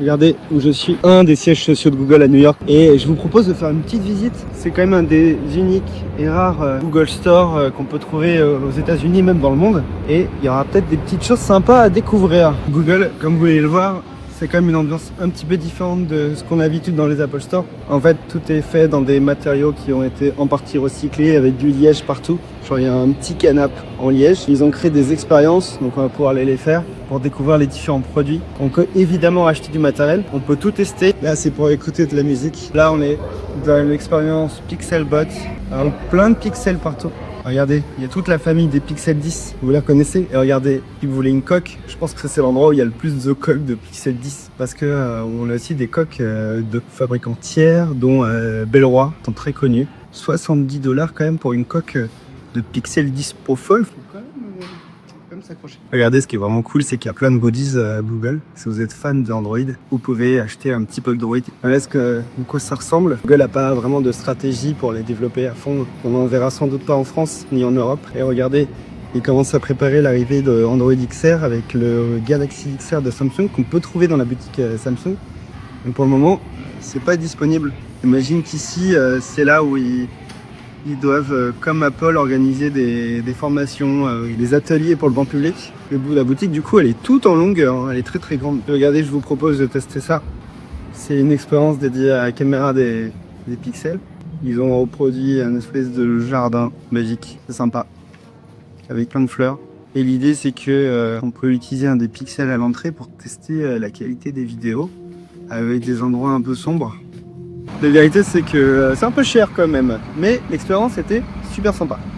Regardez où je suis, un des sièges sociaux de Google à New York. Et je vous propose de faire une petite visite. C'est quand même un des uniques et rares Google Store qu'on peut trouver aux États-Unis, même dans le monde. Et il y aura peut-être des petites choses sympas à découvrir. Google, comme vous pouvez le voir, c'est quand même une ambiance un petit peu différente de ce qu'on a l'habitude dans les Apple Store. En fait, tout est fait dans des matériaux qui ont été en partie recyclés avec du liège partout. Genre, il y a un petit canapé en liège. Ils ont créé des expériences, donc on va pouvoir aller les faire pour découvrir les différents produits. On peut évidemment acheter du matériel. On peut tout tester. Là, c'est pour écouter de la musique. Là, on est dans l'expérience Pixelbot. Alors, plein de pixels partout. Regardez, il y a toute la famille des Pixel 10, vous la connaissez. Et regardez, si vous voulez une coque, je pense que c'est l'endroit où il y a le plus de coques de Pixel 10. Parce que on a aussi des coques de fabricants tiers, dont Bellroy, sont très connus. 70$ quand même pour une coque de Pixel 10 Pro Fold. Faut quand même s'accrocher. Regardez, ce qui est vraiment cool, c'est qu'il y a plein de bodies Google. Si vous êtes fan d'Android, vous pouvez acheter un petit peu Android. Voilà de quoi ça ressemble. Google n'a pas vraiment de stratégie pour les développer à fond. On n'en verra sans doute pas en France ni en Europe. Et regardez, ils commencent à préparer l'arrivée de Android XR avec le Galaxy XR de Samsung qu'on peut trouver dans la boutique Samsung. Mais pour le moment, c'est pas disponible. Imagine qu'ici, c'est là où ils doivent, comme Apple, organiser des formations, des ateliers pour le grand public. La boutique, du coup, elle est toute en longueur, hein, elle est très très grande. Regardez, je vous propose de tester ça. C'est une expérience dédiée à la caméra des pixels. Ils ont reproduit un espèce de jardin magique, c'est sympa, avec plein de fleurs. Et l'idée, c'est que on peut utiliser un des pixels à l'entrée pour tester la qualité des vidéos, avec des endroits un peu sombres. La vérité, c'est que c'est un peu cher quand même, mais l'expérience était super sympa.